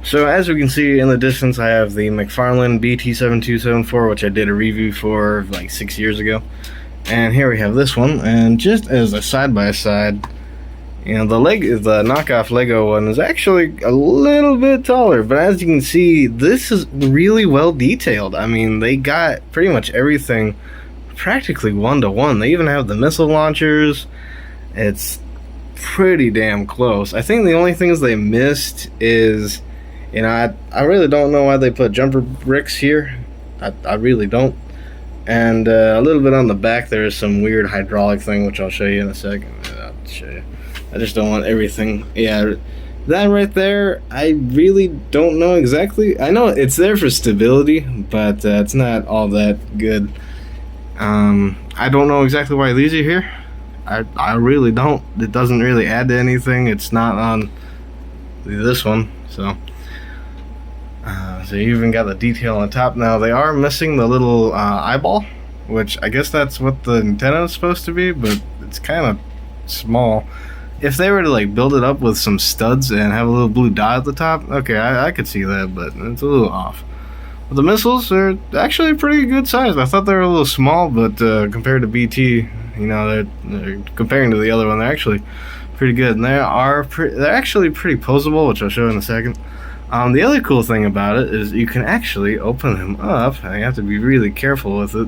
So as we can see in the distance, I have the McFarlane BT7274, which I did a review for like 6 years ago. And here we have this one, and just as a side-by-side, you know, the knockoff Lego one is actually a little bit taller, but as you can see, this is really well detailed. I mean, they got pretty much everything practically one-to-one. They even have the missile launchers. It's pretty damn close. I think the only things they missed is, you know, I really don't know why they put jumper bricks here. I really don't. And a little bit on the back, there is some weird hydraulic thing, which I'll show you in a second. I'll show you. I just don't want everything. Yeah, that right there, I really don't know exactly. I know it's there for stability, but it's not all that good. I don't know exactly why these are here. I really don't. It doesn't really add to anything. It's not on this one, so you even got the detail on the top. Now they are missing the little eyeball, which I guess that's what the antenna is supposed to be, but it's kind of small. If they were to like build it up with some studs and have a little blue dot at the top, okay, I could see that, but it's a little off. But the missiles are actually pretty good size. I thought they were a little small, but compared to BT, you know, they're comparing to the other one, they're actually pretty good. And they're actually pretty posable, which I'll show in a second. The other cool thing about it is you can actually open them up, and you have to be really careful with it.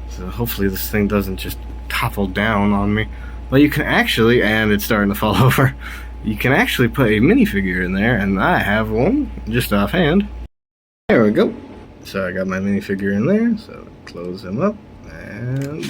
So hopefully this thing doesn't just topple down on me. But you can actually, and it's starting to fall over, you can actually put a minifigure in there, and I have one just offhand. There we go. So I got my minifigure in there, so close him up, and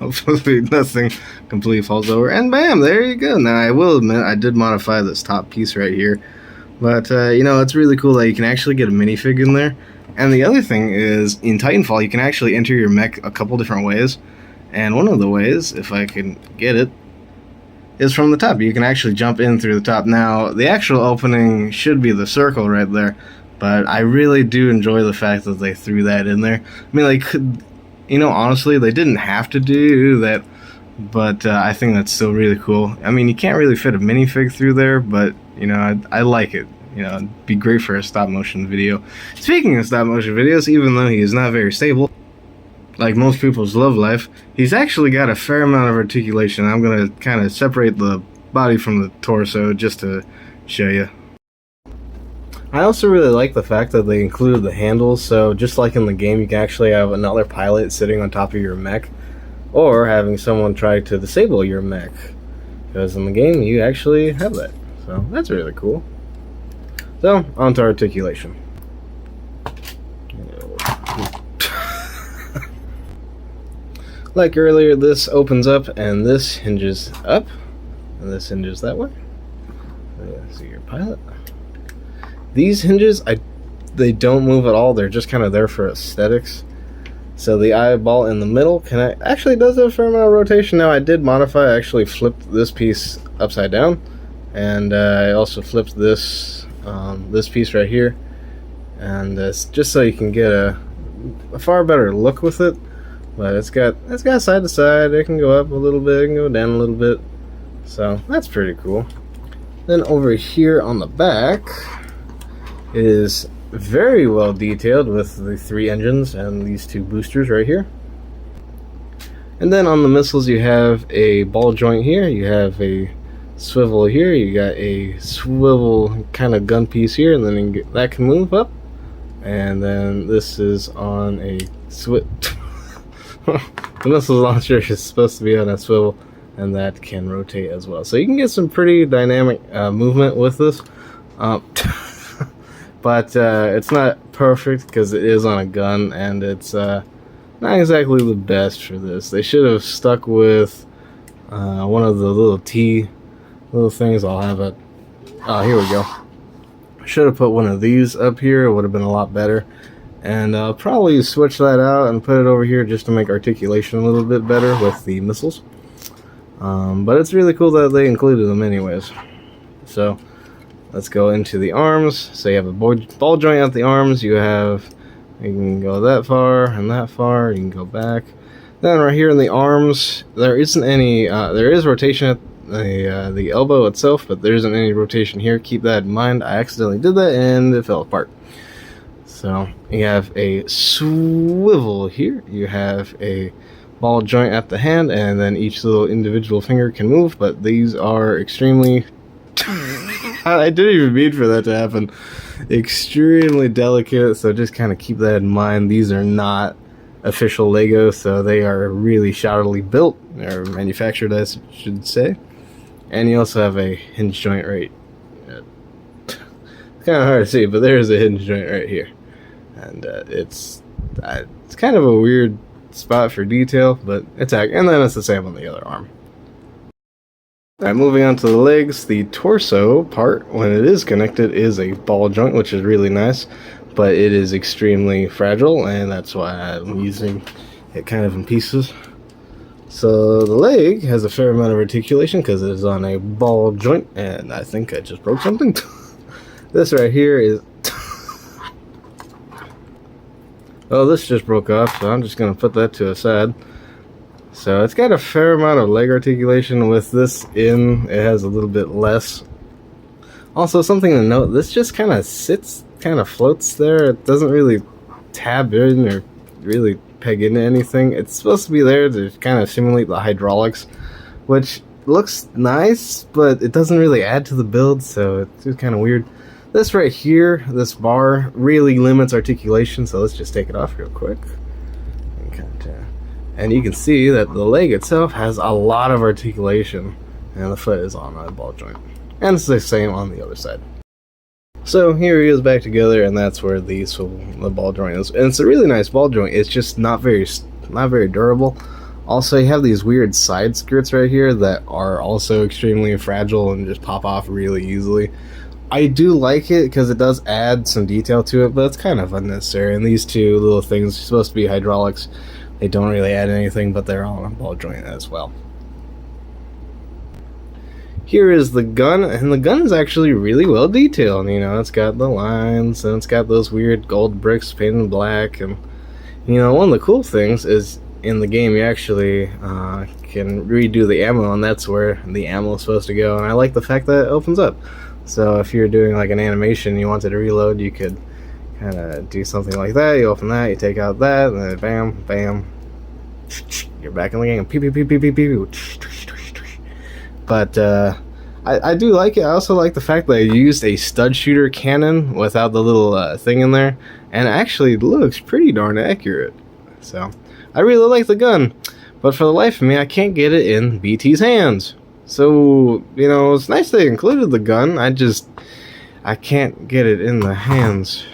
hopefully nothing completely falls over, and bam, there you go. Now I will admit, I did modify this top piece right here, but you know, it's really cool that you can actually get a minifig in there. And the other thing is, in Titanfall, you can actually enter your mech a couple different ways. And one of the ways, if I can get it, is from the top. You can actually jump in through the top. Now, the actual opening should be the circle right there, but I really do enjoy the fact that they threw that in there. I mean, they could, you know, honestly, they didn't have to do that, but I think that's still really cool. I mean, you can't really fit a minifig through there, but, you know, I like it. You know, it'd be great for a stop-motion video. Speaking of stop-motion videos, even though he is not very stable, like most people's love life, he's actually got a fair amount of articulation. I'm going to kind of separate the body from the torso just to show you. I also really like the fact that they included the handles, so just like in the game, you can actually have another pilot sitting on top of your mech, or having someone try to disable your mech, because in the game, you actually have that. So that's really cool. So, on to articulation. Like earlier, this opens up and this hinges up, and this hinges that way. See your pilot. These hinges, they don't move at all. They're just kind of there for aesthetics. So the eyeball in the middle actually does have a fair amount of rotation. Now I did modify. I actually flipped this piece upside down, and I also flipped this piece right here, and just so you can get a far better look with it. But it's got side to side. It can go up a little bit, it can go down a little bit. So that's pretty cool. Then over here on the back is very well detailed with the 3 engines and these 2 boosters right here. And then on the missiles you have a ball joint here, you have a swivel here, you got a swivel kind of gun piece here, and then that can move up. And then this is on a the missile launcher is supposed to be on a swivel, and that can rotate as well. So you can get some pretty dynamic movement with this. But it's not perfect because it is on a gun, and it's not exactly the best for this. They should have stuck with one of the little things. I'll have it. Oh, here we go. Should have put one of these up here. It would have been a lot better. And I'll probably switch that out and put it over here just to make articulation a little bit better with the missiles. But it's really cool that they included them anyways. So let's go into the arms. So you have a ball joint at the arms. You can go that far and that far. You can go back. Then right here in the arms, there isn't any. There is rotation the elbow itself, but there isn't any rotation here. Keep that in mind. I accidentally did that and it fell apart. So you have a swivel here. You have a ball joint at the hand, and then each little individual finger can move, but these are extremely I didn't even mean for that to happen. Extremely delicate, so just kind of keep that in mind. These are not official Lego, so they are really shoddily built, or manufactured, I should say. And you also have a hinge joint right. It's kind of hard to see, but there's a hinge joint right here, and it's kind of a weird spot for detail, but it's and then it's the same on the other arm. Alright, moving on to the legs. The torso part, when it is connected, is a ball joint, which is really nice, but it is extremely fragile, and that's why I'm using it kind of in pieces. So the leg has a fair amount of articulation because it is on a ball joint, and I think I just broke something. This right here is oh, this just broke off, so I'm just going to put that to a side. So it's got a fair amount of leg articulation. With this in, it has a little bit less. Also, something to note, this just kind of sits, kind of floats there. It doesn't really tab in or really peg into anything. It's supposed to be there to kind of simulate the hydraulics, which looks nice, but it doesn't really add to the build, so it's just kind of weird. This right here, this bar, really limits articulation, so let's just take it off real quick. And you can see that the leg itself has a lot of articulation, and the foot is on a ball joint. And it's the same on the other side. So here he is back together, and that's where the ball joint is. And it's a really nice ball joint. It's just not very durable. Also, you have these weird side skirts right here that are also extremely fragile and just pop off really easily. I do like it because it does add some detail to it, but it's kind of unnecessary. And these two little things are supposed to be hydraulics. They don't really add anything, but they're on a ball joint as well. Here is the gun, and the gun is actually really well detailed. You know, it's got the lines, and it's got those weird gold bricks painted black. And, you know, one of the cool things is in the game you actually can redo the ammo, and that's where the ammo is supposed to go. And I like the fact that it opens up. So if you're doing like an animation and you wanted to reload, you could kind of do something like that. You open that, you take out that, and then bam, bam, you're back in the game. Pew, pew, pew, pew, pew, pew. But I do like it. I also like the fact that I used a stud shooter cannon without the little thing in there, and it actually looks pretty darn accurate. So I really like the gun, but for the life of me, I can't get it in BT's hands. So, you know, it's nice they included the gun. I can't get it in the hands.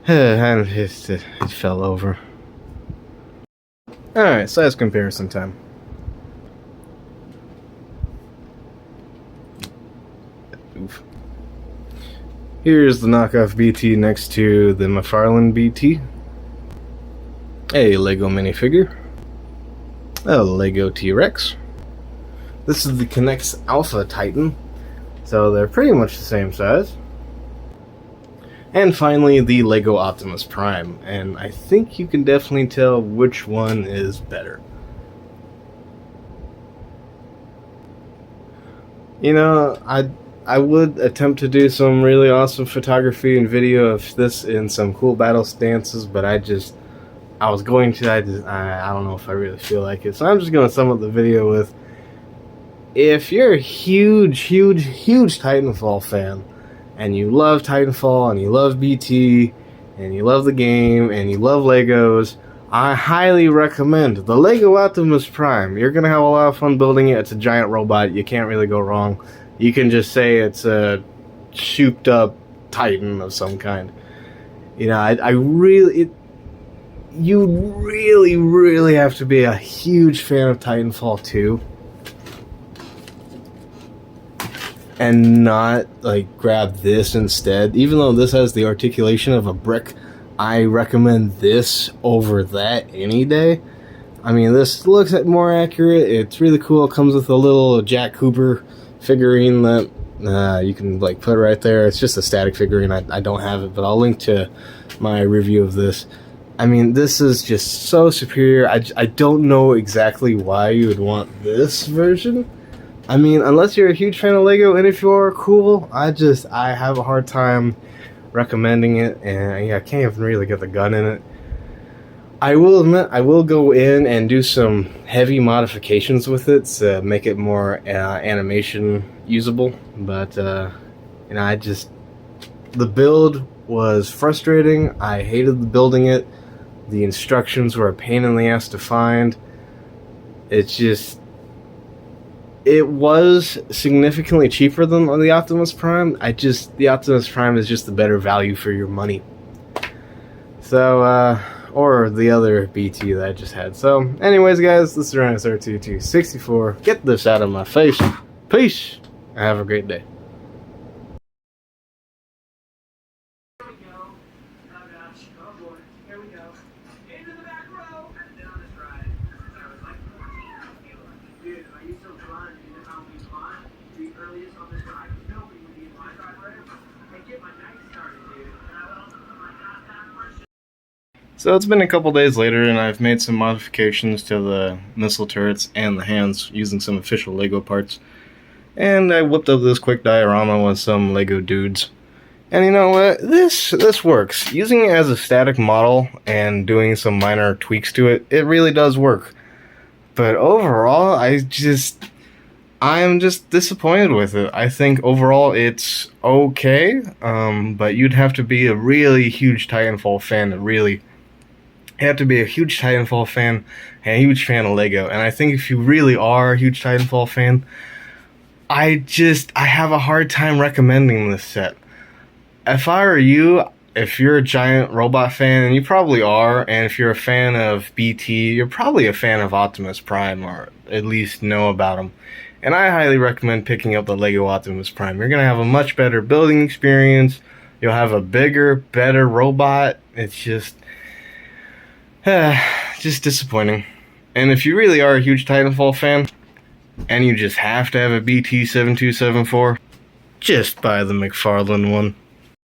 It fell over. Alright, size comparison time. Oof. Here's the knockoff BT next to the McFarlane BT. A Lego minifigure. A Lego T-Rex. This is the K'NEX Alpha Titan, so they're pretty much the same size. And finally, the Lego Optimus Prime, and I think you can definitely tell which one is better. You know, I would attempt to do some really awesome photography and video of this in some cool battle stances, but I don't know if I really feel like it, so I'm just going to sum up the video with, if you're a huge Titanfall fan, and you love Titanfall, and you love BT, and you love the game, and you love Legos, I highly recommend the Lego Optimus Prime. You're going to have a lot of fun building it. It's a giant robot. You can't really go wrong. You can just say it's a souped up Titan of some kind. You know, you really have to be a huge fan of Titanfall 2 and not like grab this instead. Even though this has the articulation of a brick, I recommend this over that any day. I mean, this looks more accurate. It's really cool. It comes with a little Jack Cooper figurine that you can like put right there. It's just a static figurine. I don't have it, but I'll link to my review of this. I mean, this is just so superior. I don't know exactly why you would want this version. I mean, unless you're a huge fan of Lego, and if you are, cool. I have a hard time recommending it, and yeah, I can't even really get the gun in it. I will admit, I will go in and do some heavy modifications with it to make it more animation usable, but the build was frustrating. I hated building it. The instructions were a pain in the ass to find. It was significantly cheaper than the Optimus Prime. The Optimus Prime is just the better value for your money. So, or the other BT that I just had. So, anyways, guys, this is Rhino's R2264. Get this out of my face. Peace, and have a great day. So it's been a couple days later, and I've made some modifications to the missile turrets and the hands using some official Lego parts. And I whipped up this quick diorama with some Lego dudes. And you know what? This works. Using it as a static model and doing some minor tweaks to it, it really does work. But overall, I'm just disappointed with it. I think overall it's okay, but you'd have to be a really huge Titanfall fan to really... You have to be a huge Titanfall fan and a huge fan of Lego. And I think if you really are a huge Titanfall fan, I have a hard time recommending this set. If I were you, if you're a giant robot fan, and you probably are, and if you're a fan of BT, you're probably a fan of Optimus Prime, or at least know about him. And I highly recommend picking up the Lego Optimus Prime. You're going to have a much better building experience. You'll have a bigger, better robot. It's just disappointing. And if you really are a huge Titanfall fan, and you just have to have a BT-7274, just buy the McFarlane one.